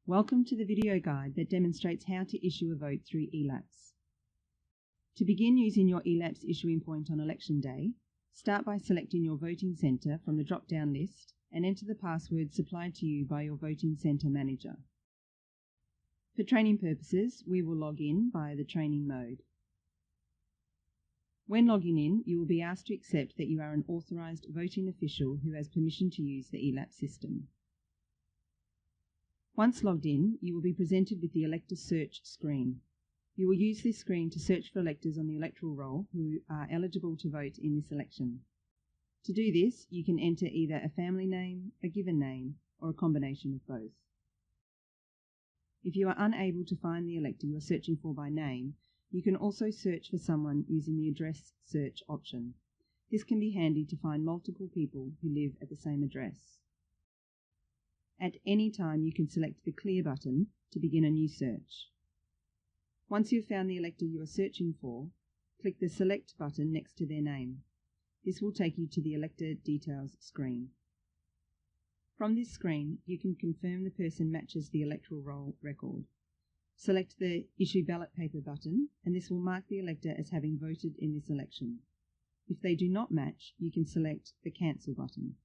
Welcome to the video guide that demonstrates how to issue a vote through eLAPPS. To begin using your eLAPPS issuing point on election day, start by selecting your voting centre from the drop-down list and enter the password supplied to you by your voting centre manager. For training purposes, we will log in via the training mode. When logging in, you will be asked to accept that you are an authorised voting official who has permission to use the eLAPPS system. Once logged in, you will be presented with the Elector Search screen. You will use this screen to search for electors on the electoral roll who are eligible to vote in this election. To do this, you can enter either a family name, a given name, or a combination of both. If you are unable to find the elector you are searching for by name, you can also search for someone using the address search option. This can be handy to find multiple people who live at the same address. At any time, you can select the Clear button to begin a new search. Once you have found the elector you are searching for, click the Select button next to their name. This will take you to the Elector Details screen. From this screen, you can confirm the person matches the electoral roll record. Select the Issue Ballot Paper button, and this will mark the elector as having voted in this election. If they do not match, you can select the Cancel button.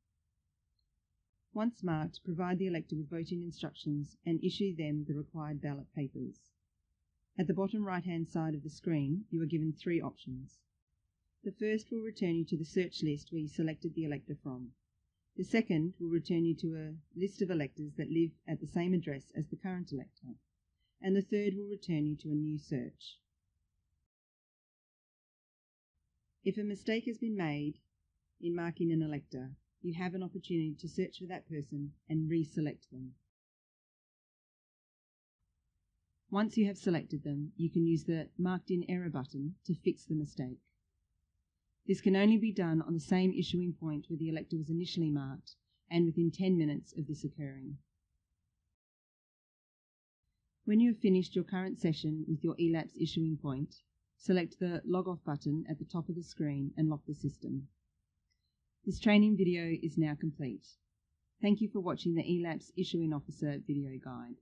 Once marked, provide the elector with voting instructions and issue them the required ballot papers. At the bottom right-hand side of the screen, you are given three options. The first will return you to the search list where you selected the elector from. The second will return you to a list of electors that live at the same address as the current elector. And the third will return you to a new search. If a mistake has been made in marking an elector, you have an opportunity to search for that person and reselect them. Once you have selected them, you can use the Marked in Error button to fix the mistake. This can only be done on the same issuing point where the elector was initially marked and within 10 minutes of this occurring. When you have finished your current session with your eLAPPS issuing point, select the Log Off button at the top of the screen and lock the system. This training video is now complete. Thank you for watching the eLAPPS Issuing Officer video guide.